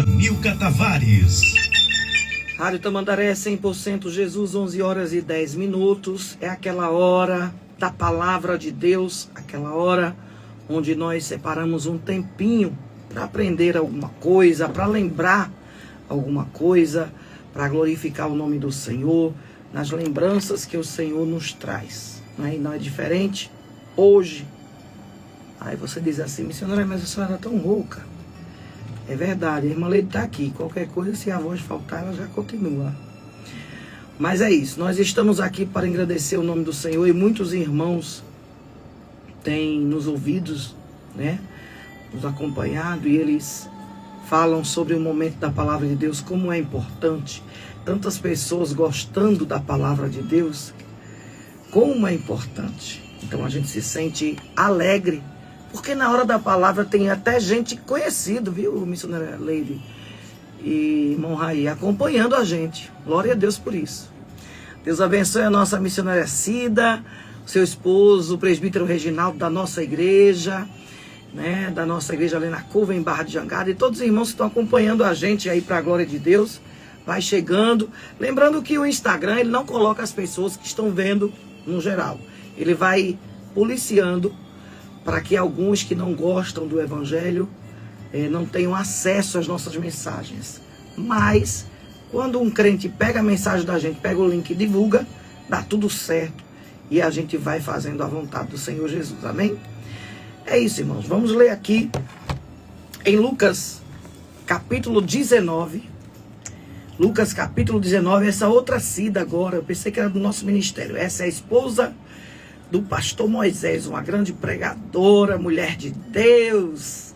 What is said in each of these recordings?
Jamilca Tavares. Rádio Tamandaré 100% Jesus, 11 horas e 10 minutos. É aquela hora da palavra de Deus, aquela hora onde nós separamos um tempinho para aprender alguma coisa, para lembrar alguma coisa, para glorificar o nome do Senhor, nas lembranças que o Senhor nos traz. E não é diferente hoje. Aí você diz assim, missionária, mas a senhora era tão rouca. É verdade, a irmã Leide está aqui. Qualquer coisa, se a voz faltar, ela já continua. Mas é isso, nós estamos aqui para agradecer o nome do Senhor e muitos irmãos têm nos ouvidos, né, nos acompanhado, e eles falam sobre o momento da palavra de Deus, como é importante. Tantas pessoas gostando da palavra de Deus, como é importante. Então a gente se sente alegre, porque na hora da palavra tem até gente conhecido, viu, missionária Leide e irmão Raí, acompanhando a gente. Glória a Deus por isso. Deus abençoe a nossa missionária Cida, seu esposo, o presbítero Reginaldo da nossa igreja, né, da nossa igreja ali na Curva, em Barra de Jangada, e todos os irmãos que estão acompanhando a gente aí para a glória de Deus. Vai chegando. Lembrando que o Instagram, ele não coloca as pessoas que estão vendo no geral. Ele vai policiando para que alguns que não gostam do Evangelho não tenham acesso às nossas mensagens. Mas, quando um crente pega a mensagem da gente, pega o link e divulga, dá tudo certo. E a gente vai fazendo a vontade do Senhor Jesus. Amém? É isso, irmãos. Vamos ler aqui em Lucas, capítulo 19. Lucas, capítulo 19. Essa outra Cida agora, eu pensei que era do nosso ministério. Essa é a esposa do pastor Moisés, uma grande pregadora, mulher de Deus,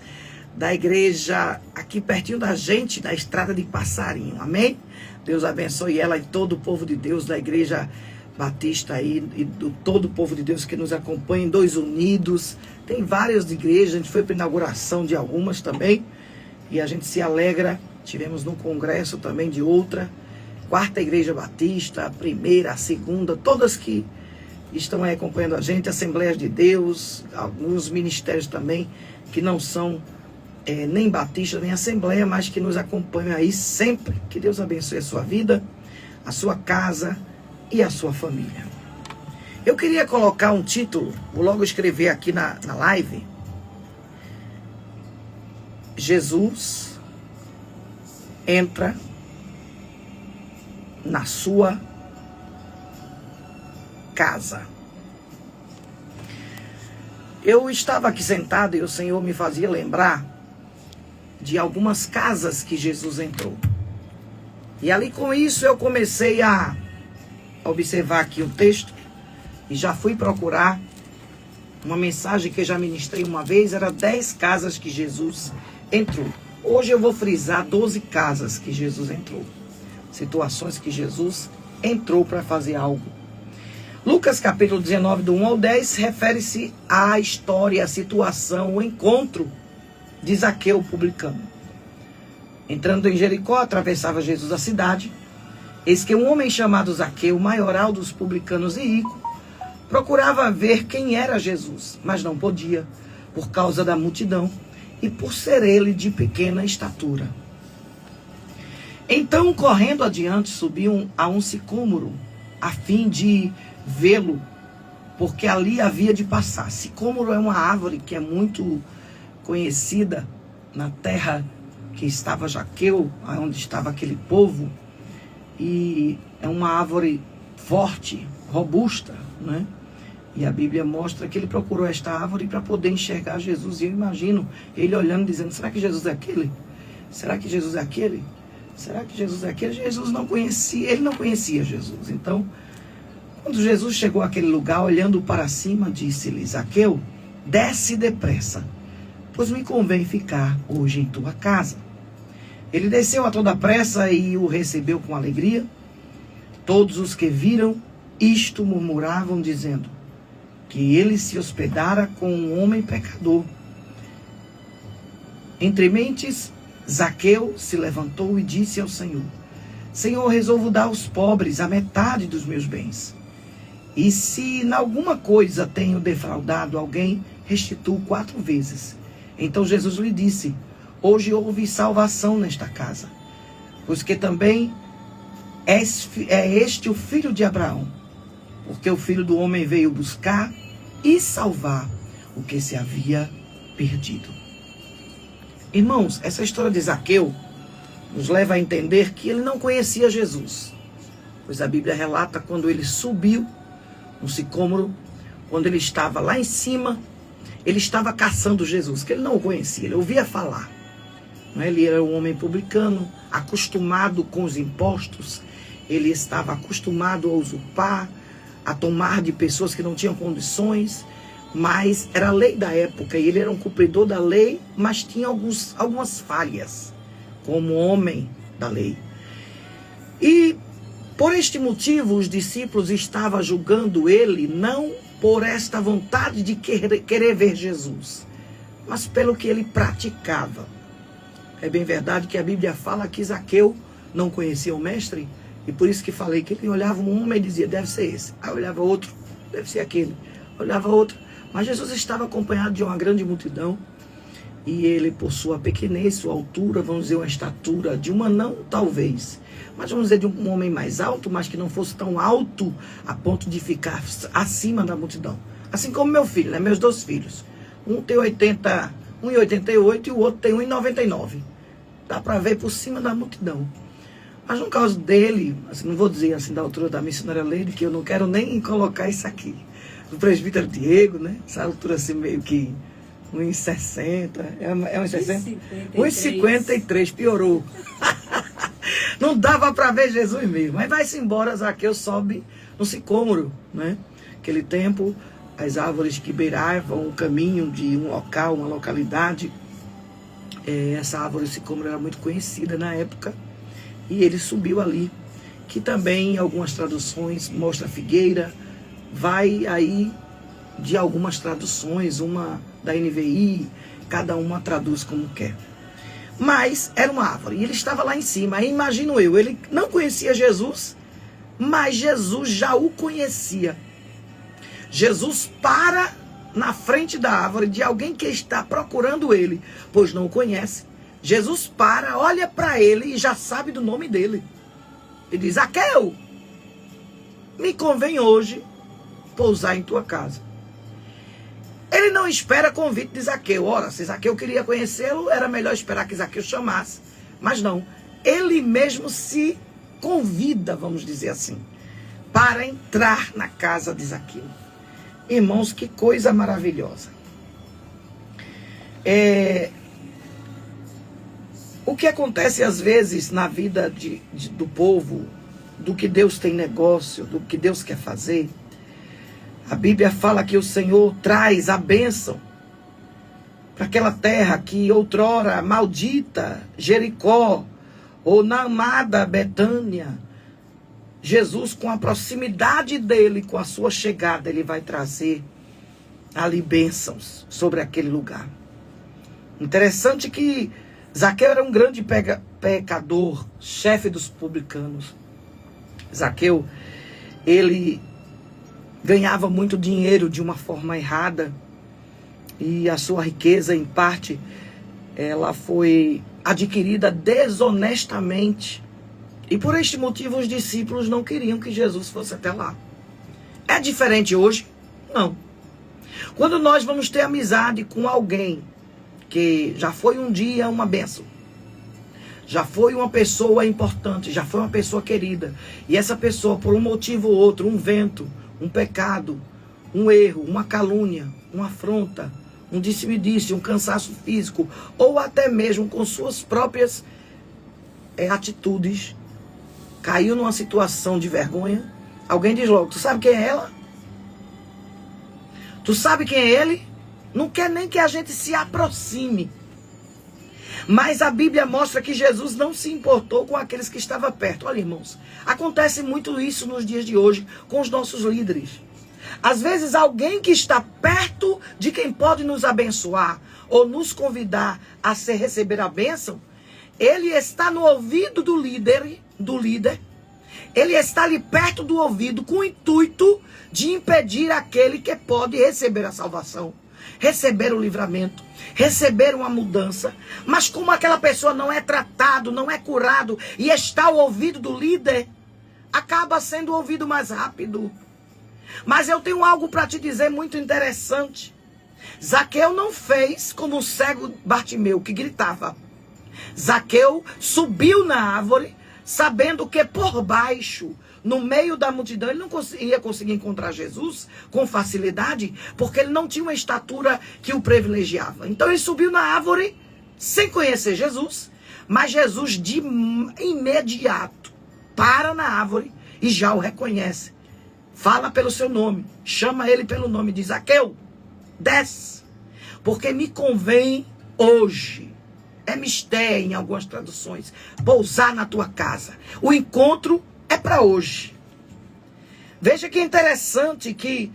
da igreja aqui pertinho da gente, na estrada de Passarinho. Amém? Deus abençoe ela e todo o povo de Deus da igreja batista aí, e do todo o povo de Deus que nos acompanha em Dois Unidos. Tem várias igrejas, a gente foi para a inauguração de algumas também, e a gente se alegra. Tivemos no congresso também de outra, quarta igreja batista, a primeira, a segunda, todas que estão aí acompanhando a gente, Assembleias de Deus, alguns ministérios também que não são nem batista, nem assembleia, mas que nos acompanham aí sempre. Que Deus abençoe a sua vida, a sua casa e a sua família. Eu queria colocar um título, vou logo escrever aqui na live: Jesus entra na sua casa. Eu estava aqui sentado e o Senhor me fazia lembrar de algumas casas que Jesus entrou. E ali com isso eu comecei a observar aqui o texto e já fui procurar uma mensagem que eu já ministrei uma vez. Era 10 casas que Jesus entrou. Hoje eu vou frisar 12 casas que Jesus entrou. Situações que Jesus entrou para fazer algo. Lucas capítulo 19, do 1 ao 10, refere-se à história, à situação, o encontro de Zaqueu, publicano. Entrando em Jericó, atravessava Jesus a cidade. Eis que um homem chamado Zaqueu, maioral dos publicanos e rico, procurava ver quem era Jesus, mas não podia, por causa da multidão e por ser ele de pequena estatura. Então, correndo adiante, subiu a um sicômoro, a fim de vê-lo, porque ali havia de passar. Sicômoro é uma árvore que é muito conhecida na terra que estava Zaqueu, onde estava aquele povo, e é uma árvore forte, robusta, né? E a Bíblia mostra que ele procurou esta árvore para poder enxergar Jesus. E eu imagino ele olhando, dizendo: será que Jesus é aquele? Será que Jesus é aquele? Será que Jesus é aquele? Jesus não conhecia, ele não conhecia Jesus. Então, quando Jesus chegou àquele lugar, olhando para cima, disse-lhe: Zaqueu, desce depressa, pois me convém ficar hoje em tua casa. Ele desceu a toda pressa e o recebeu com alegria. Todos os que viram isto murmuravam, dizendo que ele se hospedara com um homem pecador. Entre mentes, Zaqueu se levantou e disse ao Senhor: Senhor, resolvo dar aos pobres a metade dos meus bens. E se em alguma coisa tenho defraudado alguém, restituo 4 vezes. Então Jesus lhe disse: hoje houve salvação nesta casa, pois que também é este o filho de Abraão, porque o Filho do Homem veio buscar e salvar o que se havia perdido. Irmãos, essa história de Zaqueu nos leva a entender que ele não conhecia Jesus, pois a Bíblia relata quando ele subiu no sicômoro, quando ele estava lá em cima, ele estava caçando Jesus, que ele não o conhecia, ele ouvia falar. Ele era um homem publicano, acostumado com os impostos, ele estava acostumado a usurpar, a tomar de pessoas que não tinham condições, mas era a lei da época, e ele era um cumpridor da lei, mas tinha algumas falhas, como homem da lei. E por este motivo, os discípulos estavam julgando ele, não por esta vontade de querer ver Jesus, mas pelo que ele praticava. É bem verdade que a Bíblia fala que Zaqueu não conhecia o mestre, e por isso que falei que ele olhava um homem e dizia, deve ser esse. Aí olhava outro, deve ser aquele. Olhava outro. Mas Jesus estava acompanhado de uma grande multidão, e ele, por sua pequenez, sua altura, vamos dizer, uma estatura de uma não, talvez, mas vamos dizer de um homem mais alto, mas que não fosse tão alto a ponto de ficar acima da multidão. Assim como meu filho, né? Meus dois filhos. Um tem 1,88 e o outro tem 1,99. Dá para ver por cima da multidão. Mas no caso dele, assim, não vou dizer assim da altura da missionária Leide, que eu não quero nem colocar isso aqui. Do presbítero Diego, né? Essa altura assim meio que 1,60. É 1,60? 1,53, piorou. Não dava para ver Jesus mesmo. Mas vai-se embora, Zaqueu sobe no sicômoro, né? Aquele tempo, as árvores que beiravam o caminho de um local, uma localidade. Essa árvore sicômoro era muito conhecida na época. E ele subiu ali, que também em algumas traduções mostra figueira. Vai aí de algumas traduções, uma da NVI, cada uma traduz como quer. Mas era uma árvore, e ele estava lá em cima. Aí imagino eu, ele não conhecia Jesus, mas Jesus já o conhecia. Jesus para na frente da árvore de alguém que está procurando ele, pois não o conhece. Jesus para, olha para ele e já sabe do nome dele. Ele diz, Zaqueu, me convém hoje pousar em tua casa. Ele não espera convite de Zaqueu. Ora, se Zaqueu queria conhecê-lo, era melhor esperar que Zaqueu chamasse. Mas não, ele mesmo se convida, vamos dizer assim, para entrar na casa de Zaqueu. Irmãos, que coisa maravilhosa. O que acontece às vezes na vida do povo, do que Deus tem negócio, do que Deus quer fazer, a Bíblia fala que o Senhor traz a bênção para aquela terra que outrora maldita, Jericó, ou na amada Betânia. Jesus, com a proximidade dele, com a sua chegada, ele vai trazer ali bênçãos sobre aquele lugar. Interessante que Zaqueu era um grande pecador, chefe dos publicanos. Zaqueu, ele ganhava muito dinheiro de uma forma errada, e a sua riqueza, em parte, ela foi adquirida desonestamente. E por este motivo os discípulos não queriam que Jesus fosse até lá. É diferente hoje? Não. Quando nós vamos ter amizade com alguém que já foi um dia uma bênção, já foi uma pessoa importante, já foi uma pessoa querida, e essa pessoa, por um motivo ou outro, um vento, um pecado, um erro, uma calúnia, uma afronta, um disse-me-disse, um cansaço físico, ou até mesmo com suas próprias atitudes, caiu numa situação de vergonha, alguém diz logo, tu sabe quem é ela? Tu sabe quem é ele? Não quer nem que a gente se aproxime. Mas a Bíblia mostra que Jesus não se importou com aqueles que estavam perto. Olha, irmãos, acontece muito isso nos dias de hoje com os nossos líderes. Às vezes alguém que está perto de quem pode nos abençoar ou nos convidar a receber a bênção, ele está no ouvido do líder, ele está ali perto do ouvido com o intuito de impedir aquele que pode receber a salvação. receberam o livramento, receberam a mudança. Mas como aquela pessoa não é tratado, não é curado e está ao ouvido do líder, acaba sendo ouvido mais rápido. Mas eu tenho algo para te dizer muito interessante. Zaqueu não fez como o cego Bartimeu, que gritava. Zaqueu subiu na árvore, sabendo que por baixo, no meio da multidão, ele não ia conseguir encontrar Jesus com facilidade, porque ele não tinha uma estatura que o privilegiava. Então ele subiu na árvore, sem conhecer Jesus, mas Jesus de imediato para na árvore e já o reconhece. Fala pelo seu nome, chama ele pelo nome, diz: Zaqueu, desce, porque me convém hoje, é mistério em algumas traduções, pousar na tua casa. O encontro é para hoje. Veja que interessante que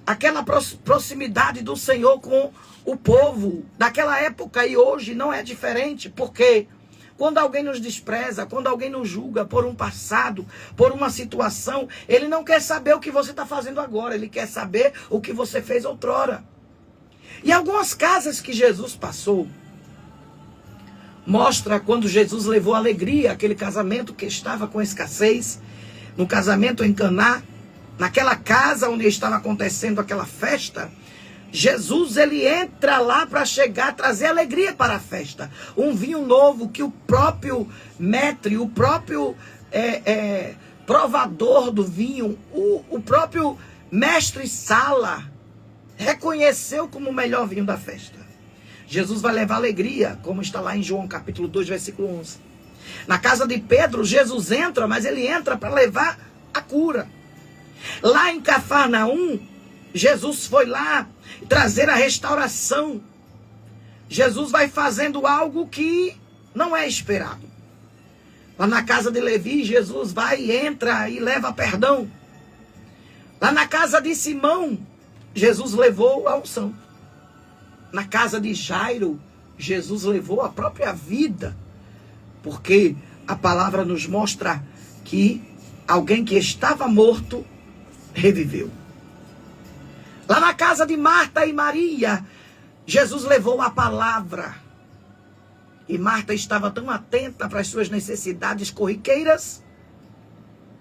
aquela proximidade do Senhor com o povo daquela época e hoje não é diferente, porque quando alguém nos despreza, quando alguém nos julga por um passado, por uma situação, ele não quer saber o que você está fazendo agora, ele quer saber o que você fez outrora. E algumas casas que Jesus passou, mostra quando Jesus levou alegria, aquele casamento que estava com escassez, no casamento em Caná, naquela casa onde estava acontecendo aquela festa, Jesus, ele entra lá para chegar, trazer alegria para a festa. Um vinho novo que o próprio maître, o próprio provador do vinho, o próprio mestre Sala, reconheceu como o melhor vinho da festa. Jesus vai levar alegria, como está lá em João capítulo 2, versículo 11. Na casa de Pedro, Jesus entra, mas ele entra para levar a cura. Lá em Cafarnaum, Jesus foi lá trazer a restauração. Jesus vai fazendo algo que não é esperado. Lá na casa de Levi, Jesus vai e entra e leva perdão. Lá na casa de Simão, Jesus levou a unção. Na casa de Jairo, Jesus levou a própria vida. Porque a palavra nos mostra que alguém que estava morto reviveu. Lá na casa de Marta e Maria, Jesus levou a palavra. E Marta estava tão atenta para as suas necessidades corriqueiras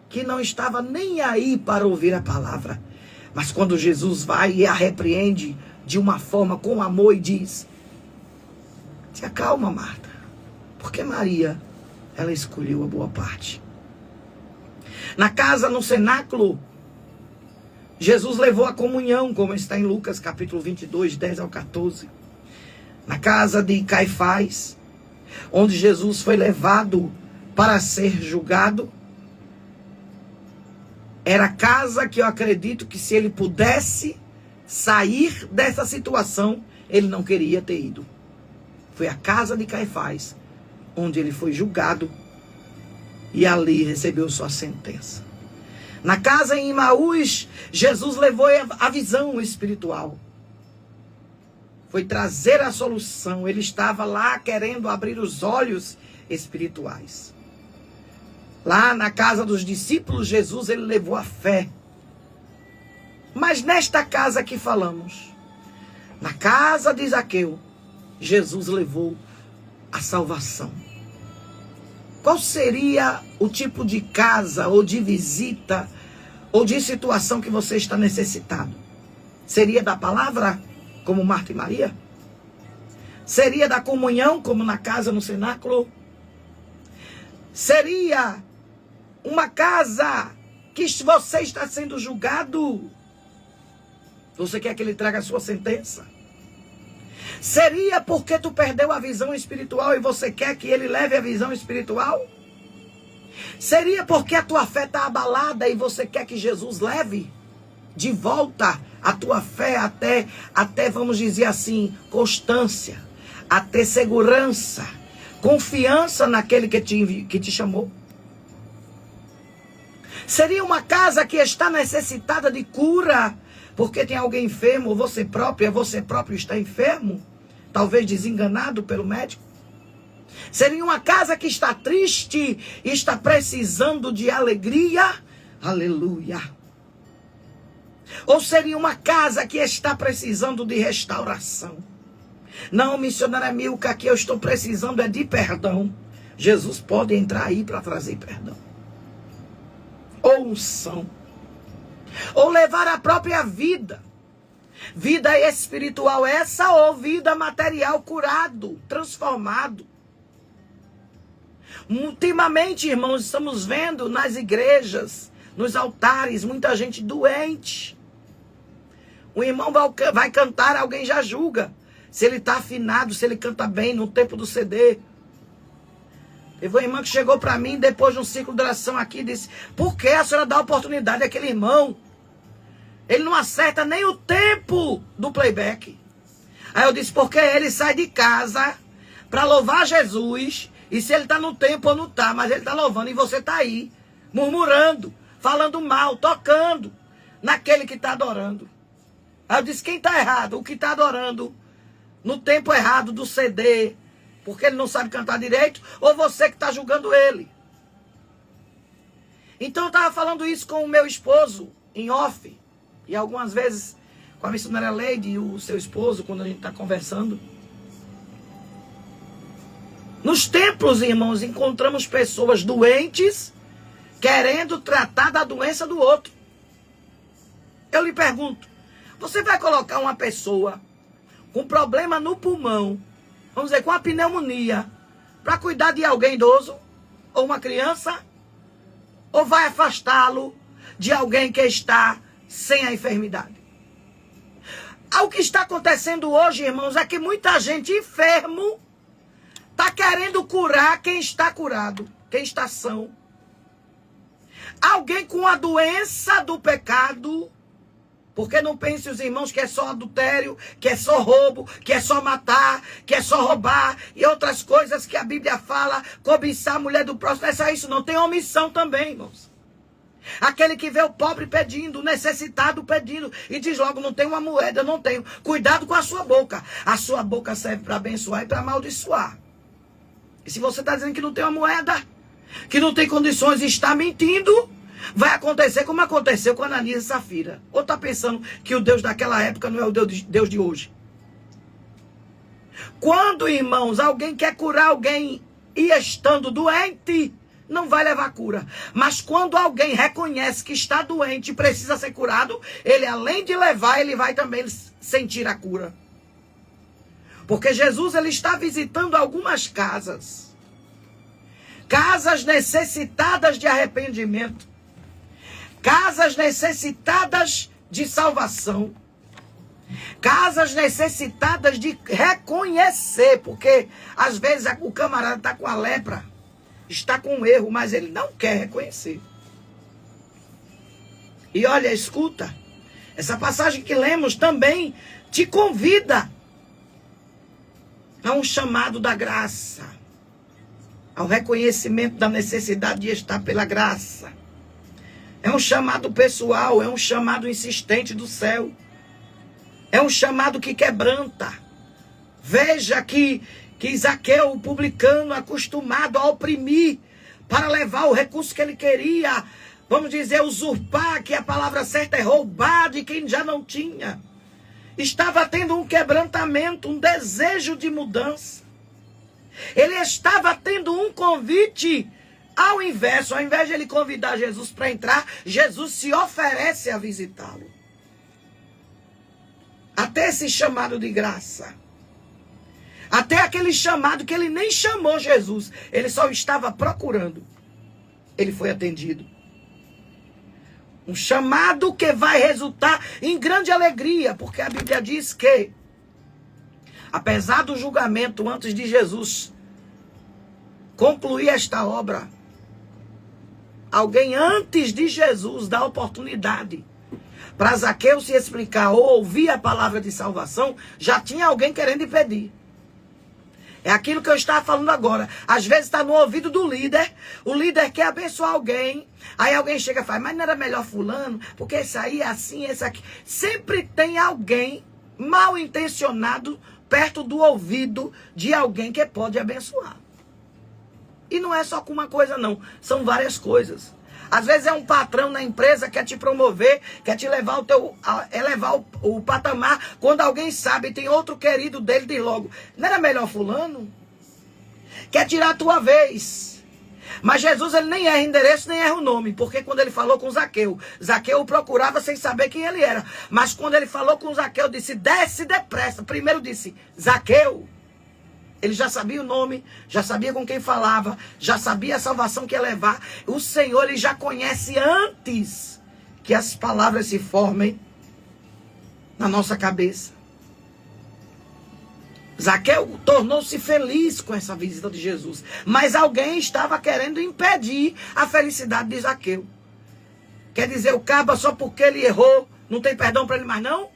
que não estava nem aí para ouvir a palavra. Mas quando Jesus vai e a repreende de uma forma com amor e diz: se acalma, Marta, porque Maria, ela escolheu a boa parte. Na casa, no cenáculo, Jesus levou a comunhão, como está em Lucas capítulo 22, 10 ao 14. Na casa de Caifás, onde Jesus foi levado para ser julgado, era a casa que eu acredito que se ele pudesse sair dessa situação, ele não queria ter ido. Foi a casa de Caifás, onde ele foi julgado e ali recebeu sua sentença. Na casa em Imaús, Jesus levou a visão espiritual. Foi trazer a solução. Ele estava lá querendo abrir os olhos espirituais. Lá na casa dos discípulos, Jesus, ele levou a fé. Mas nesta casa que falamos, na casa de Zaqueu, Jesus levou a salvação. Qual seria o tipo de casa, ou de visita, ou de situação que você está necessitado? Seria da palavra, como Marta e Maria? Seria da comunhão, como na casa, no cenáculo? Seria uma casa que você está sendo julgado? Você quer que ele traga a sua sentença? Seria porque tu perdeu a visão espiritual e você quer que ele leve a visão espiritual? Seria porque a tua fé está abalada e você quer que Jesus leve de volta a tua fé até, vamos dizer assim, constância, até segurança, confiança naquele que te chamou? Seria uma casa que está necessitada de cura, porque tem alguém enfermo, ou você próprio está enfermo, talvez desenganado pelo médico? Seria uma casa que está triste e está precisando de alegria? Aleluia! Ou seria uma casa que está precisando de restauração? Não, missionária Milka, que eu estou precisando é de perdão. Jesus pode entrar aí para trazer perdão. Ou unção. Ou levar a própria vida. Vida espiritual essa ou vida material curado, transformado. Ultimamente, irmãos, estamos vendo nas igrejas, nos altares, muita gente doente. O irmão vai cantar, alguém já julga. Se ele está afinado, se ele canta bem no tempo do CD. Teve uma irmã que chegou para mim depois de um ciclo de oração aqui e disse: por que a senhora dá oportunidade àquele irmão? Ele não acerta nem o tempo do playback. Aí eu disse: porque ele sai de casa para louvar Jesus. E se ele está no tempo ou não está, mas ele está louvando e você está aí, murmurando, falando mal, tocando naquele que está adorando. Aí eu disse: quem está errado? O que está adorando no tempo errado do CD, porque ele não sabe cantar direito, ou você que está julgando ele? Então eu estava falando isso com o meu esposo, em off, e algumas vezes com a missionária Leide e o seu esposo, quando a gente está conversando. Nos templos, irmãos, encontramos pessoas doentes querendo tratar da doença do outro. Eu lhe pergunto, você vai colocar uma pessoa com problema no pulmão, vamos dizer, com a pneumonia, para cuidar de alguém idoso, ou uma criança, ou vai afastá-lo de alguém que está sem a enfermidade? O que está acontecendo hoje, irmãos, é que muita gente enfermo está querendo curar quem está curado, quem está são. Alguém com a doença do pecado. Porque não pense os irmãos que é só adultério, que é só roubo, que é só matar, que é só roubar e outras coisas que a Bíblia fala, cobiçar a mulher do próximo. Não é só isso, não. Tem omissão também, irmãos. Aquele que vê o pobre pedindo, o necessitado pedindo e diz logo: não tenho uma moeda, não tenho. Cuidado com a sua boca. A sua boca serve para abençoar e para amaldiçoar. E se você está dizendo que não tem uma moeda, que não tem condições e está mentindo, vai acontecer como aconteceu com Ananias e Safira. Ou está pensando que o Deus daquela época não é o Deus de hoje? Quando, irmãos, alguém quer curar alguém e estando doente, não vai levar cura. Mas quando alguém reconhece que está doente e precisa ser curado, ele, além de levar, ele vai também sentir a cura. Porque Jesus, ele está visitando algumas casas. Casas necessitadas de arrependimento. Casas necessitadas de salvação. Casas necessitadas de reconhecer. Porque às vezes o camarada está com a lepra, está com um erro, mas ele não quer reconhecer. E olha, escuta. Essa passagem que lemos também te convida a um chamado da graça. Ao reconhecimento da necessidade de estar pela graça. É um chamado pessoal, é um chamado insistente do céu. É um chamado que quebranta. Veja que Zaqueu, o publicano, acostumado a oprimir, para levar o recurso que ele queria, vamos dizer, usurpar, que a palavra certa é roubar de quem já não tinha. Estava tendo um quebrantamento, um desejo de mudança. Ele estava tendo um convite. Ao invés de ele convidar Jesus para entrar, Jesus se oferece a visitá-lo. Até esse chamado de graça. Até aquele chamado que ele nem chamou Jesus. Ele só estava procurando. Ele foi atendido. Um chamado que vai resultar em grande alegria. Porque a Bíblia diz que, apesar do julgamento antes de Jesus concluir esta obra, alguém antes de Jesus dá oportunidade para Zaqueu se explicar ou ouvir a palavra de salvação, já tinha alguém querendo impedir. É aquilo que eu estava falando agora. Às vezes está no ouvido do líder, o líder quer abençoar alguém, aí alguém chega e fala: mas não era melhor fulano, porque esse aí é assim, esse aqui. Sempre tem alguém mal intencionado perto do ouvido de alguém que pode abençoar. E não é só com uma coisa não, são várias coisas. Às vezes é um patrão na empresa que quer te promover, quer te levar elevar o patamar. Quando alguém sabe, tem outro querido dele, diz logo, não era melhor fulano? Quer tirar a tua vez. Mas Jesus, ele nem erra endereço, nem erra o nome. Porque quando ele falou com Zaqueu, Zaqueu o procurava sem saber quem ele era. Mas quando ele falou com Zaqueu, disse, desce depressa. Primeiro disse, Zaqueu. Ele já sabia o nome, já sabia com quem falava, já sabia a salvação que ia levar. O Senhor, ele já conhece antes que as palavras se formem na nossa cabeça. Zaqueu tornou-se feliz com essa visita de Jesus. Mas alguém estava querendo impedir a felicidade de Zaqueu. Quer dizer, o caba só porque ele errou, não tem perdão para ele mais não?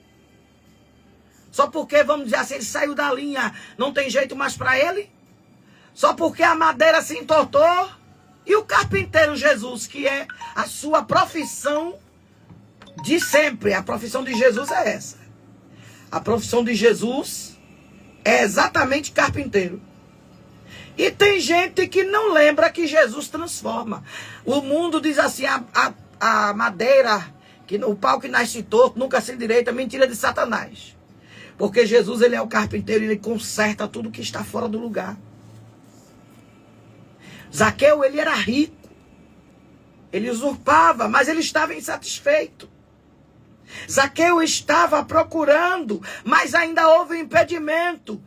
Só porque, vamos dizer assim, ele saiu da linha, não tem jeito mais para ele? Só porque a madeira se entortou? E o carpinteiro Jesus, que é a sua profissão de sempre. A profissão de Jesus é essa. A profissão de Jesus é exatamente carpinteiro. E tem gente que não lembra que Jesus transforma. O mundo diz assim, a madeira, o pau que nasce torto, nunca se endireita, mentira de Satanás. Porque Jesus, ele é o carpinteiro, ele conserta tudo que está fora do lugar. Zaqueu, ele era rico. Ele usurpava, mas ele estava insatisfeito. Zaqueu estava procurando, mas ainda houve um impedimento.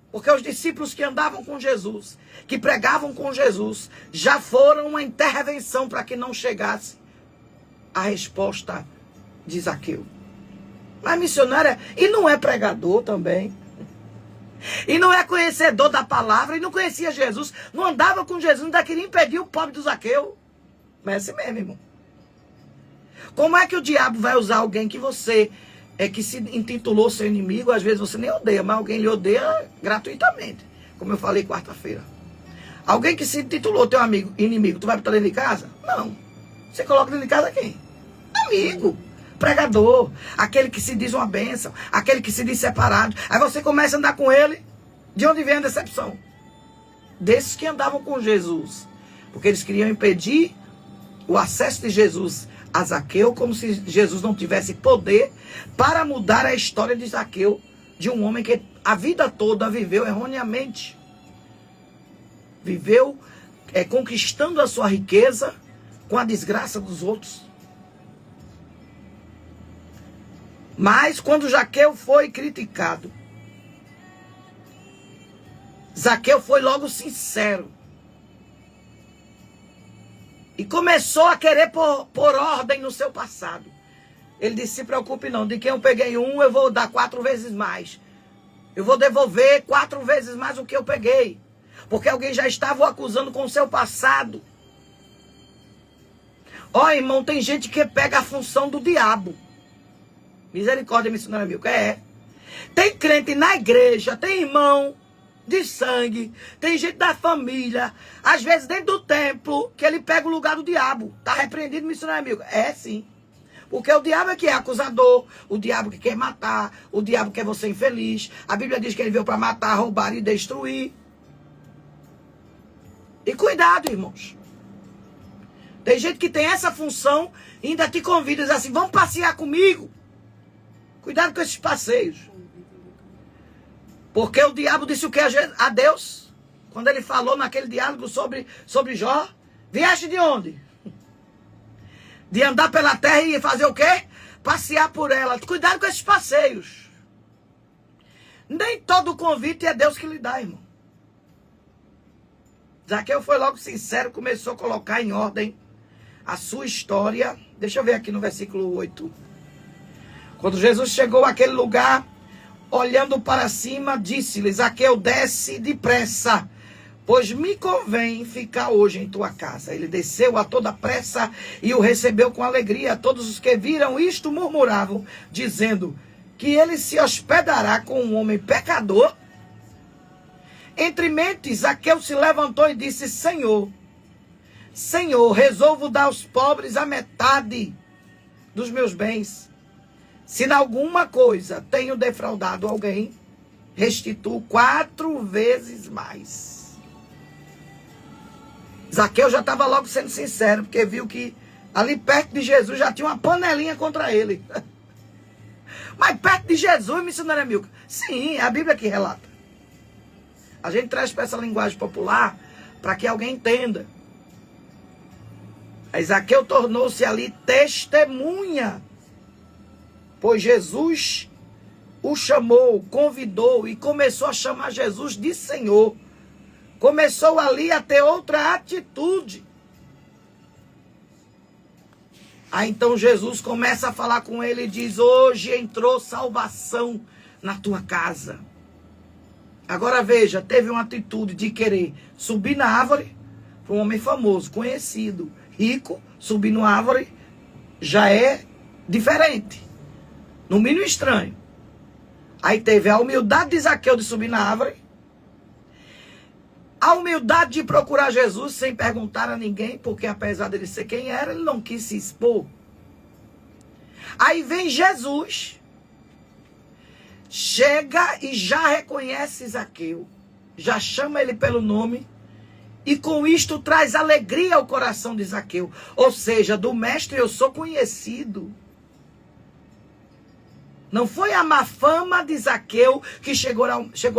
Porque os discípulos que andavam com Jesus, que pregavam com Jesus, já foram uma intervenção para que não chegasse a resposta de Zaqueu. Mas missionária, e não é pregador também. E não é conhecedor da palavra, e não conhecia Jesus, não andava com Jesus, ainda queria impedir o pobre do Zaqueu. Mas é assim mesmo, irmão. Como é que o diabo vai usar alguém que você, que se intitulou seu inimigo, às vezes você nem odeia, mas alguém lhe odeia gratuitamente, como eu falei quarta-feira. Alguém que se intitulou teu inimigo, tu vai botar dentro de casa? Não. Você coloca dentro de casa quem? Amigo. Pregador, aquele que se diz uma bênção, aquele que se diz separado. Aí você começa a andar com ele. De onde vem a decepção? Desses que andavam com Jesus. Porque eles queriam impedir o acesso de Jesus a Zaqueu, como se Jesus não tivesse poder para mudar a história de Zaqueu, de um homem que a vida toda viveu erroneamente. Viveu conquistando a sua riqueza com a desgraça dos outros. Mas quando Zaqueu foi criticado, Zaqueu foi logo sincero. E começou a querer pôr ordem no seu passado. Ele disse, se preocupe não, de quem eu peguei eu vou dar 4 vezes mais. Eu vou devolver 4 vezes mais o que eu peguei. Porque alguém já estava o acusando com o seu passado. Ó, irmão, tem gente que pega a função do diabo. Misericórdia, missionária Milka. Tem crente na igreja, tem irmão de sangue, tem gente da família, às vezes dentro do templo, que ele pega o lugar do diabo. Está repreendido, missionária Milka? Sim. Porque o diabo é que é acusador, o diabo que quer matar, o diabo quer você infeliz. A Bíblia diz que ele veio para matar, roubar e destruir. E cuidado, irmãos. Tem gente que tem essa função e ainda te convida, diz assim, vamos passear comigo. Cuidado com esses passeios. Porque o diabo disse o que a Deus? Quando ele falou naquele diálogo sobre Jó. Vieste de onde? De andar pela terra e fazer o quê? Passear por ela. Cuidado com esses passeios. Nem todo convite é Deus que lhe dá, irmão. Zaqueu foi logo sincero, começou a colocar em ordem a sua história. Deixa eu ver aqui no versículo 8. Quando Jesus chegou àquele lugar, olhando para cima, disse-lhe, Zaqueu, desce depressa, pois me convém ficar hoje em tua casa. Ele desceu a toda pressa e o recebeu com alegria. Todos os que viram isto murmuravam, dizendo que ele se hospedará com um homem pecador. Entre mentes, Zaqueu se levantou e disse, Senhor, resolvo dar aos pobres a metade dos meus bens. Se em alguma coisa tenho defraudado alguém, restituo 4 vezes mais. Zaqueu já estava logo sendo sincero, porque viu que ali perto de Jesus já tinha uma panelinha contra ele. Mas perto de Jesus, missionária Milka? Sim, é a Bíblia que relata. A gente traz para essa linguagem popular para que alguém entenda. Aí Zaqueu tornou-se ali testemunha, pois Jesus o chamou, convidou e começou a chamar Jesus de Senhor. Começou ali a ter outra atitude. Aí então Jesus começa a falar com ele e diz: hoje entrou salvação na tua casa. Agora veja, teve uma atitude de querer subir na árvore, para um homem famoso, conhecido, rico, subir na árvore já é diferente, no mínimo estranho. Aí teve a humildade de Zaqueu de subir na árvore, a humildade de procurar Jesus sem perguntar a ninguém, porque apesar dele ser quem era, ele não quis se expor. Aí vem Jesus, chega e já reconhece Zaqueu, já chama ele pelo nome, e com isto traz alegria ao coração de Zaqueu. Ou seja, do mestre eu sou conhecido. Não foi a má fama de Zaqueu que chegou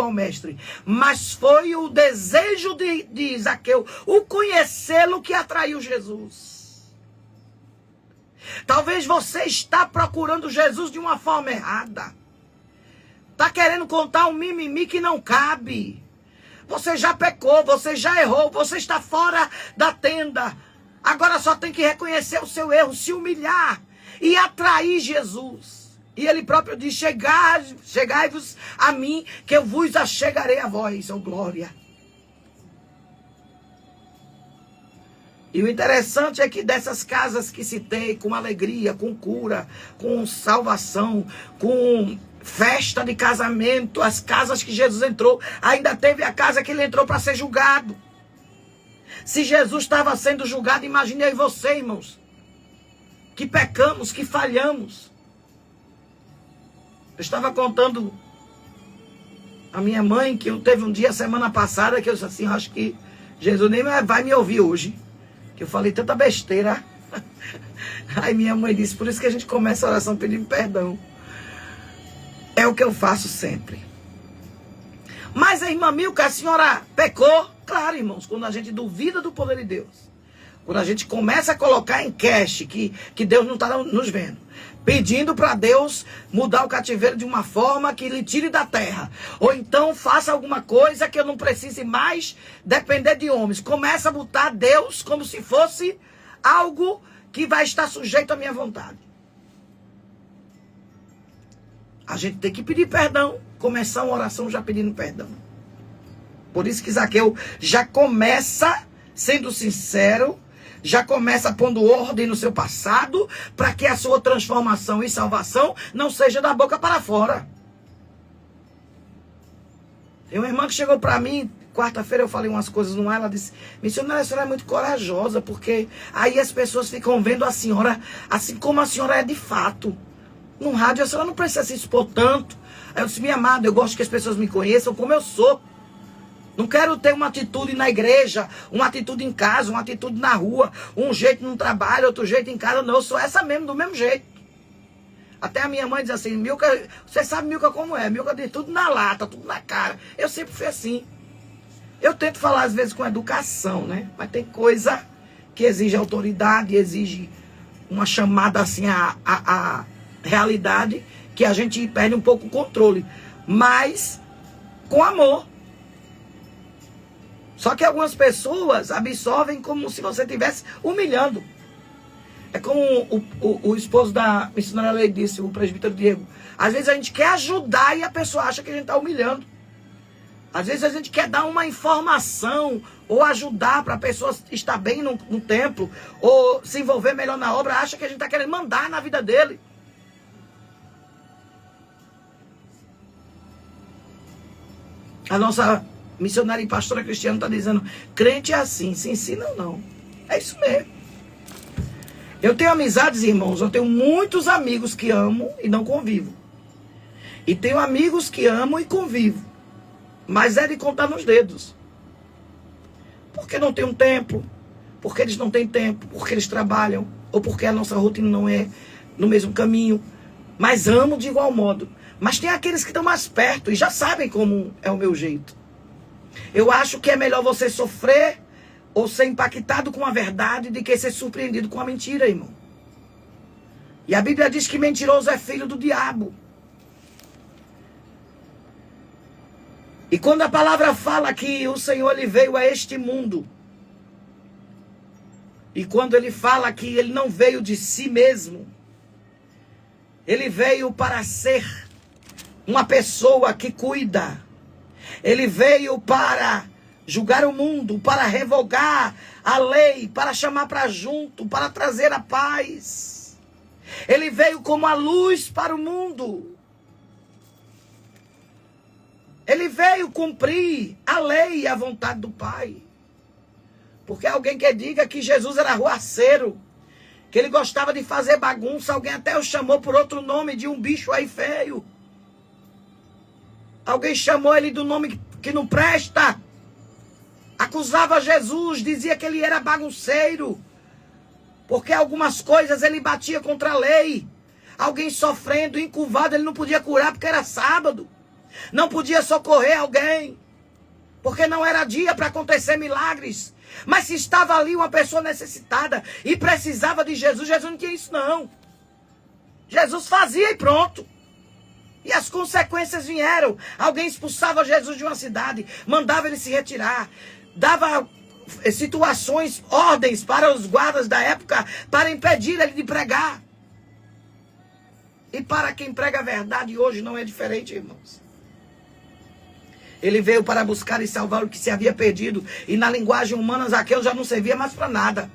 ao mestre, mas foi o desejo de Zaqueu, o conhecê-lo, que atraiu Jesus. Talvez você está procurando Jesus de uma forma errada. Está querendo contar um mimimi que não cabe. Você já pecou, você já errou, você está fora da tenda. Agora só tem que reconhecer o seu erro, se humilhar e atrair Jesus. E ele próprio diz: chegai-vos a mim, que eu vos achegarei a vós, ó glória. E o interessante é que dessas casas que citei, com alegria, com cura, com salvação, com festa de casamento, as casas que Jesus entrou, ainda teve a casa que ele entrou para ser julgado. Se Jesus estava sendo julgado, imagine aí você, irmãos, que pecamos, que falhamos. Eu estava contando a minha mãe que eu teve um dia, semana passada, que eu disse assim: acho que Jesus nem vai me ouvir hoje, que eu falei tanta besteira. Aí minha mãe disse: por isso que a gente começa a oração pedindo perdão. É o que eu faço sempre. Mas a irmã Milka, a senhora pecou? Claro, irmãos, quando a gente duvida do poder de Deus, quando a gente começa a colocar em cash que Deus não está nos vendo, pedindo para Deus mudar o cativeiro de uma forma que lhe tire da terra, ou então faça alguma coisa que eu não precise mais depender de homens. Começa a botar Deus como se fosse algo que vai estar sujeito à minha vontade. A gente tem que pedir perdão, começar uma oração já pedindo perdão. Por isso que Zaqueu já começa sendo sincero, já começa pondo ordem no seu passado, para que a sua transformação e salvação não seja da boca para fora. Tem uma irmã que chegou para mim, quarta-feira eu falei umas coisas no ar, ela disse: missionária, a senhora é muito corajosa, porque aí as pessoas ficam vendo a senhora assim como a senhora é de fato. No rádio a senhora não precisa se expor tanto. Aí eu disse: minha amada, eu gosto que as pessoas me conheçam como eu sou. Não quero ter uma atitude na igreja, uma atitude em casa, uma atitude na rua, um jeito no trabalho, outro jeito em casa. Não, eu sou essa mesmo, do mesmo jeito. Até a minha mãe diz assim: Milka, você sabe Milka como é? Milka diz tudo na lata, tudo na cara. Eu sempre fui assim. Eu tento falar às vezes com educação, né? Mas tem coisa que exige autoridade, exige uma chamada assim à realidade, que a gente perde um pouco o controle. Mas com amor. Só que algumas pessoas absorvem como se você estivesse humilhando. É como o esposo da missionária Lei disse, o presbítero Diego. Às vezes a gente quer ajudar e a pessoa acha que a gente está humilhando. Às vezes a gente quer dar uma informação ou ajudar para a pessoa estar bem no templo ou se envolver melhor na obra, acha que a gente está querendo mandar na vida dele. A nossa missionária e pastora Cristiana está dizendo: crente é assim, se ensina ou não. É isso mesmo. Eu tenho amizades, irmãos, eu tenho muitos amigos que amo e não convivo. E tenho amigos que amo e convivo. Mas é de contar nos dedos. Porque não tenho tempo, porque eles não têm tempo, porque eles trabalham, ou porque a nossa rotina não é no mesmo caminho. Mas amo de igual modo. Mas tem aqueles que estão mais perto e já sabem como é o meu jeito. Eu acho que é melhor você sofrer ou ser impactado com a verdade do que ser surpreendido com a mentira, irmão. E a Bíblia diz que mentiroso é filho do diabo. E quando a palavra fala que o Senhor ele veio a este mundo, e quando ele fala que ele não veio de si mesmo, ele veio para ser uma pessoa que cuida. Ele veio para julgar o mundo, para revogar a lei, para chamar para junto, para trazer a paz. Ele veio como a luz para o mundo. Ele veio cumprir a lei e a vontade do Pai. Porque alguém que diga que Jesus era arruaceiro, que ele gostava de fazer bagunça, alguém até o chamou por outro nome de um bicho aí feio. Alguém chamou ele do nome que não presta. Acusava Jesus, dizia que ele era bagunceiro. Porque algumas coisas ele batia contra a lei. Alguém sofrendo, encurvado, ele não podia curar porque era sábado. Não podia socorrer alguém, porque não era dia para acontecer milagres. Mas se estava ali uma pessoa necessitada e precisava de Jesus, Jesus não tinha isso não. Jesus fazia e pronto. E as consequências vieram. Alguém expulsava Jesus de uma cidade, mandava ele se retirar, dava situações, ordens para os guardas da época para impedir ele de pregar. E para quem prega a verdade hoje não é diferente, irmãos. Ele veio para buscar e salvar o que se havia perdido. E na linguagem humana, Zaqueu já não servia mais para nada.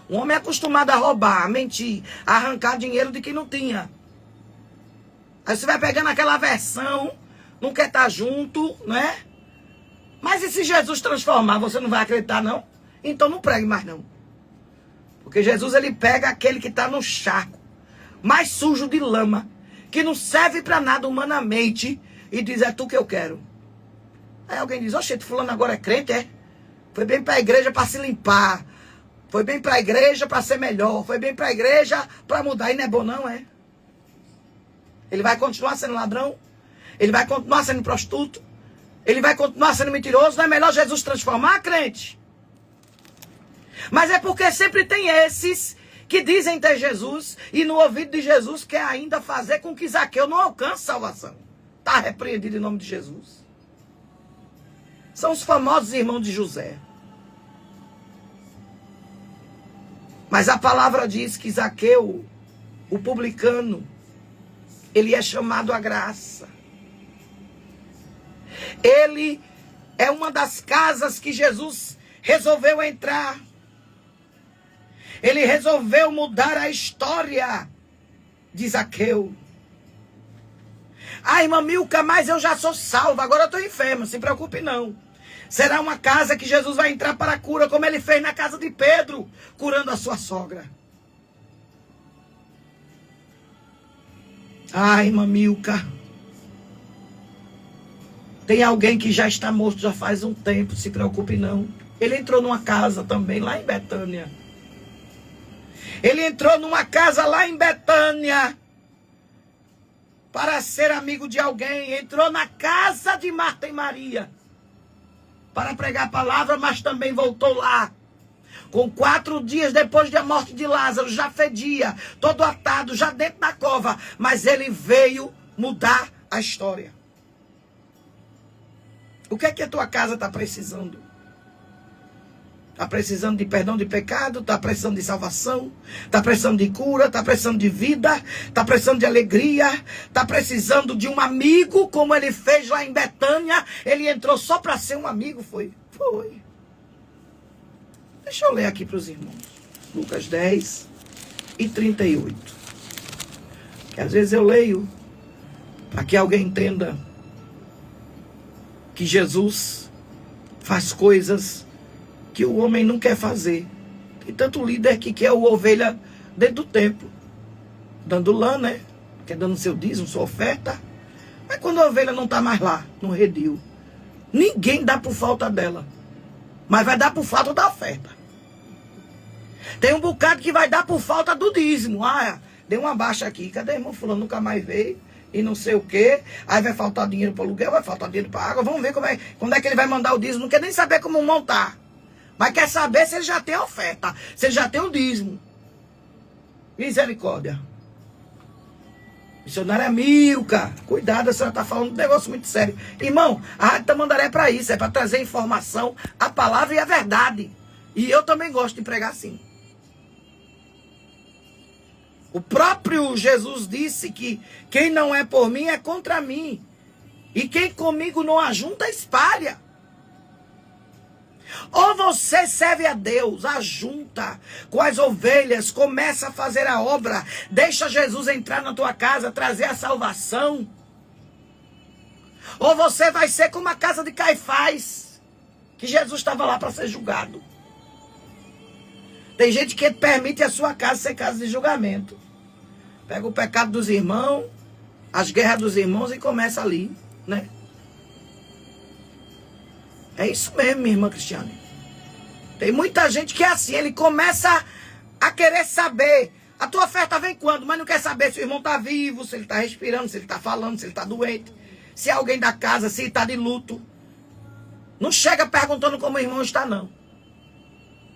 Um homem acostumado a roubar, a mentir, a arrancar dinheiro de quem não tinha. Aí você vai pegando aquela versão, não quer estar junto, não é? Mas e se Jesus transformar, você não vai acreditar não? Então não pregue mais não. Porque Jesus ele pega aquele que está no charco, mais sujo de lama, que não serve para nada humanamente, e diz, é tu que eu quero. Aí alguém diz, oxe, fulano agora é crente, é? Foi bem para a igreja para se limpar. Foi bem para a igreja para ser melhor. Foi bem para a igreja para mudar. E não é bom não, é? Ele vai continuar sendo ladrão? Ele vai continuar sendo prostituto? Ele vai continuar sendo mentiroso? Não é melhor Jesus transformar, crente? Mas é porque sempre tem esses que dizem ter Jesus e no ouvido de Jesus quer ainda fazer com que Zaqueu não alcance salvação. Está repreendido em nome de Jesus. São os famosos irmãos de José. Mas a palavra diz que Zaqueu, o publicano, ele é chamado à graça. Ele é uma das casas que Jesus resolveu entrar. Ele resolveu mudar a história de Zaqueu. Ah, irmã Milka, mas eu já sou salva, agora eu estou enferma, não se preocupe não. Será uma casa que Jesus vai entrar para a cura, como ele fez na casa de Pedro, curando a sua sogra. Ah, irmã Milka, tem alguém que já está morto já faz um tempo, se preocupe não. Ele entrou numa casa também, lá em Betânia. Ele entrou numa casa lá em Betânia para ser amigo de alguém. Entrou na casa de Marta e Maria para pregar a palavra, mas também voltou lá. Com 4 dias depois da morte de Lázaro, já fedia, todo atado, já dentro da cova. Mas ele veio mudar a história. O que é que a tua casa está precisando? Está precisando de perdão de pecado? Está precisando de salvação? Está precisando de cura? Está precisando de vida? Está precisando de alegria? Está precisando de um amigo, como ele fez lá em Betânia? Ele entrou só para ser um amigo, foi? Foi. Deixa eu ler aqui para os irmãos. Lucas 10 e 38. Que às vezes eu leio para que alguém entenda que Jesus faz coisas que o homem não quer fazer. Tem tanto líder que quer o ovelha dentro do templo, dando lã, né? Quer dando seu dízimo, sua oferta. Mas quando a ovelha não está mais lá, no redil, ninguém dá por falta dela, mas vai dar por falta da oferta. Tem um bocado que vai dar por falta do dízimo. Ah, deu uma baixa aqui. Cadê o irmão fulano? Nunca mais veio. E não sei o quê. Aí vai faltar dinheiro para aluguel, vai faltar dinheiro para água. Vamos ver quando é que ele vai mandar o dízimo. Não quer nem saber como montar. Mas quer saber se ele já tem a oferta. Se ele já tem o dízimo. Misericórdia. Missionária Milka. Cuidado, a senhora está falando um negócio muito sério. Irmão, a Rádio Tamandaré é para isso. É para trazer informação, a palavra e a verdade. E eu também gosto de pregar assim. O próprio Jesus disse que quem não é por mim é contra mim. E quem comigo não ajunta, espalha. Ou você serve a Deus, ajunta com as ovelhas, começa a fazer a obra, deixa Jesus entrar na tua casa, trazer a salvação. Ou você vai ser como a casa de Caifás, que Jesus estava lá para ser julgado. Tem gente que permite a sua casa ser casa de julgamento. Pega o pecado dos irmãos, as guerras dos irmãos e começa ali, né? É isso mesmo, minha irmã Cristiane. Tem muita gente que é assim, ele começa a querer saber. A tua oferta vem quando? Mas não quer saber se o irmão está vivo, se ele está respirando, se ele está falando, se ele está doente. Se é alguém da casa, se ele está de luto. Não chega perguntando como o irmão está, não.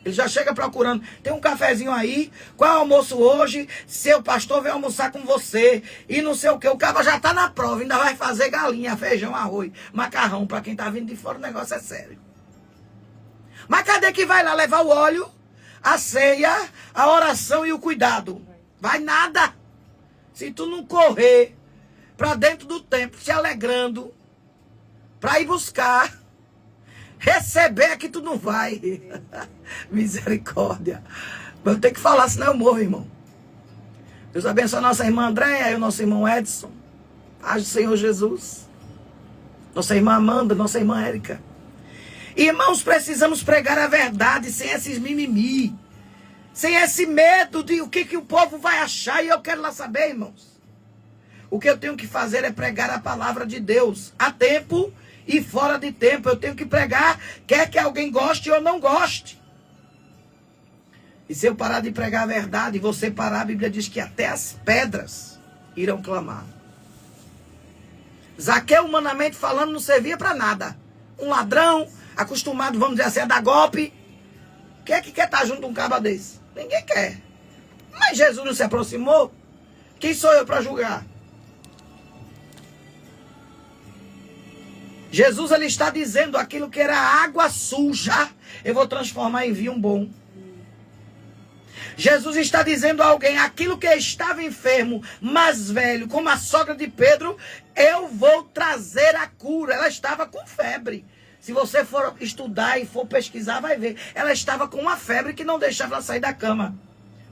Ele já chega procurando. Tem um cafezinho aí. Qual é o almoço hoje? Seu pastor vem almoçar com você. E não sei o que. O cara já está na prova. Ainda vai fazer galinha, feijão, arroz, macarrão. Para quem está vindo de fora, o negócio é sério. Mas cadê que vai lá levar o óleo, a ceia, a oração e o cuidado? Vai nada. Se tu não correr para dentro do templo, se alegrando, para ir buscar, receber é que tu não vai. Misericórdia. Mas eu tenho que falar, senão eu morro, irmão. Deus abençoe a nossa irmã Andréia e o nosso irmão Edson. Paz do Senhor Jesus. Nossa irmã Amanda, nossa irmã Érica. Irmãos, precisamos pregar a verdade sem esses mimimi. Sem esse medo de o que o povo vai achar. E eu quero lá saber, irmãos. O que eu tenho que fazer é pregar a palavra de Deus. A tempo e fora de tempo. Eu tenho que pregar, quer que alguém goste ou não goste. E se eu parar de pregar a verdade e você parar, a Bíblia diz que até as pedras irão clamar. Zaqueu, humanamente falando, não servia para nada. Um ladrão, acostumado, vamos dizer assim, a dar golpe. Quem é que quer estar junto de um caba desse? Ninguém quer. Mas Jesus não se aproximou. Quem sou eu para julgar? Jesus, ele está dizendo aquilo que era água suja, eu vou transformar em vinho bom. Jesus está dizendo a alguém, aquilo que estava enfermo, mas velho, como a sogra de Pedro, eu vou trazer a cura. Ela estava com febre. Se você for estudar e for pesquisar, vai ver. Ela estava com uma febre que não deixava ela sair da cama.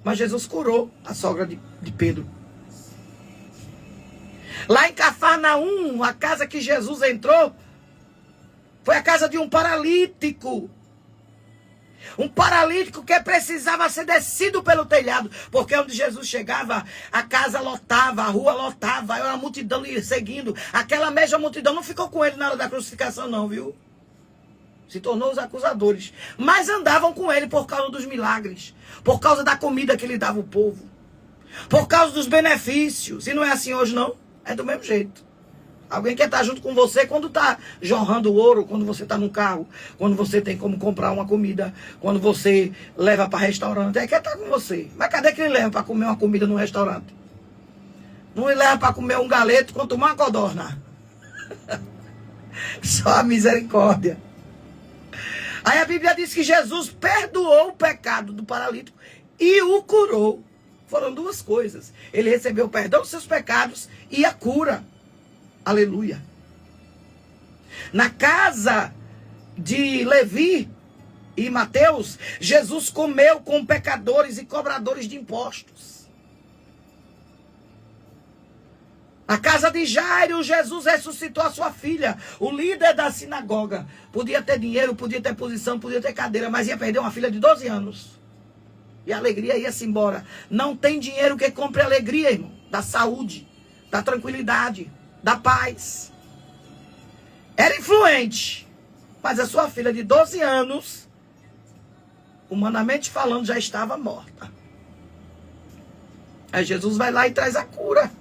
Mas Jesus curou a sogra de Pedro. Lá em Cafarnaum, a casa que Jesus entrou, foi a casa de um paralítico. Um paralítico que precisava ser descido pelo telhado. Porque onde Jesus chegava, a casa lotava, a rua lotava. Era uma multidão lhe seguindo. Aquela mesma multidão não ficou com ele na hora da crucificação, não, viu? Se tornou os acusadores. Mas andavam com ele por causa dos milagres. Por causa da comida que ele dava ao povo. Por causa dos benefícios. E não é assim hoje, não. É do mesmo jeito. Alguém quer estar junto com você quando está jorrando ouro, quando você está no carro, quando você tem como comprar uma comida, quando você leva para restaurante. Aí quer estar com você. Mas cadê que ele leva para comer uma comida no restaurante? Não ele leva para comer um galeto, quanto uma codorna. Só a misericórdia. Aí a Bíblia diz que Jesus perdoou o pecado do paralítico e o curou. Foram duas coisas. Ele recebeu o perdão dos seus pecados e a cura. Aleluia. Na casa de Levi e Mateus, Jesus comeu com pecadores e cobradores de impostos. Na casa de Jairo, Jesus ressuscitou a sua filha, o líder da sinagoga. Podia ter dinheiro, podia ter posição, podia ter cadeira, mas ia perder uma filha de 12 anos. E a alegria ia-se embora. Não tem dinheiro que compre alegria, irmão. Da saúde, da tranquilidade, da paz. Era influente, mas a sua filha de 12 anos, humanamente falando, já estava morta. Aí Jesus vai lá e traz a cura.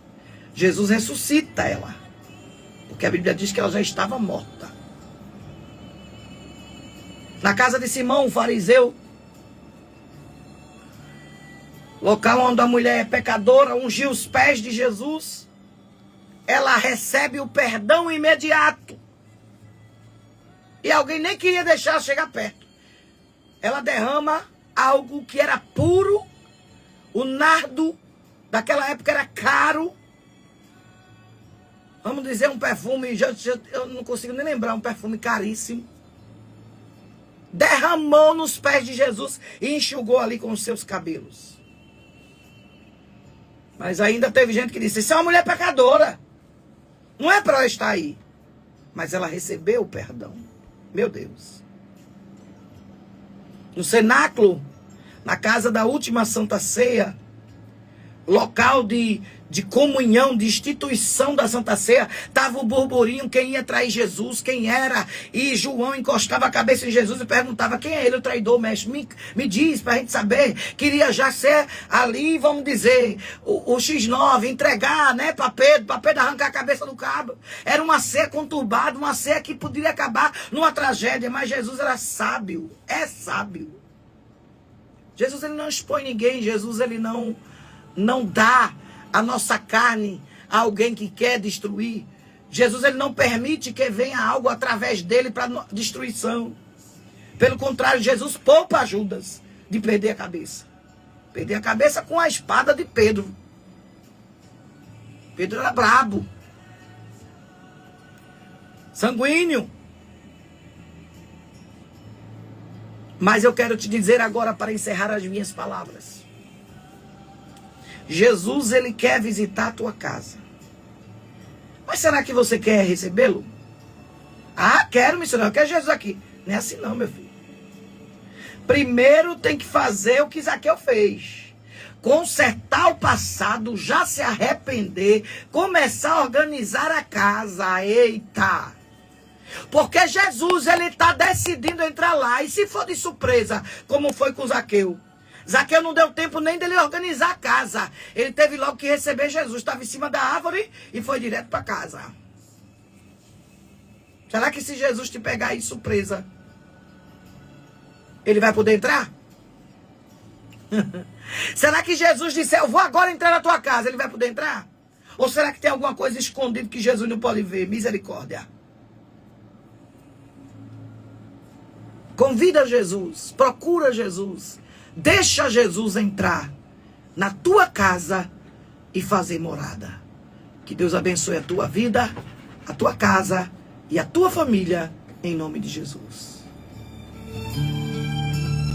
Jesus ressuscita ela. Porque a Bíblia diz que ela já estava morta. Na casa de Simão, o fariseu, local onde a mulher é pecadora, ungiu os pés de Jesus, ela recebe o perdão imediato. E alguém nem queria deixar ela chegar perto. Ela derrama algo que era puro, o nardo daquela época era caro. Vamos dizer um perfume, eu não consigo nem lembrar, um perfume caríssimo. Derramou nos pés de Jesus e enxugou ali com os seus cabelos. Mas ainda teve gente que disse, isso é uma mulher pecadora. Não é para ela estar aí. Mas ela recebeu o perdão. Meu Deus. No cenáculo, na casa da última Santa Ceia, local de comunhão, de instituição da Santa Ceia, estava o burburinho, quem ia trair Jesus, quem era. E João encostava a cabeça em Jesus e perguntava, quem é ele, o traidor, mestre? Me diz, para a gente saber. Queria já ser ali, vamos dizer, o X9, entregar, né, para Pedro arrancar a cabeça do cabo. Era uma ceia conturbada, uma ceia que poderia acabar numa tragédia, mas Jesus era sábio, é sábio. Jesus, ele não expõe ninguém, Jesus, ele não dá a nossa carne a alguém que quer destruir. Jesus, ele não permite que venha algo através dele para destruição. Pelo contrário, Jesus poupa Judas de perder a cabeça. Perder a cabeça com a espada de Pedro. Pedro era brabo. Sanguíneo. Mas eu quero te dizer agora, para encerrar as minhas palavras. Jesus, ele quer visitar a tua casa. Mas será que você quer recebê-lo? Ah, quero, missionário, eu quero Jesus aqui. Não é assim não, meu filho. Primeiro tem que fazer o que Zaqueu fez. Consertar o passado, já se arrepender, começar a organizar a casa. Eita! Porque Jesus, ele está decidindo entrar lá. E se for de surpresa, como foi com Zaqueu? Zaqueu não deu tempo nem dele organizar a casa. Ele teve logo que receber Jesus. Estava em cima da árvore e foi direto para casa. Será que se Jesus te pegar aí de surpresa, ele vai poder entrar? Será que Jesus disse, eu vou agora entrar na tua casa, ele vai poder entrar? Ou será que tem alguma coisa escondida que Jesus não pode ver? Misericórdia. Convida Jesus, procura Jesus. Deixa Jesus entrar na tua casa e fazer morada. Que Deus abençoe a tua vida, a tua casa e a tua família, em nome de Jesus.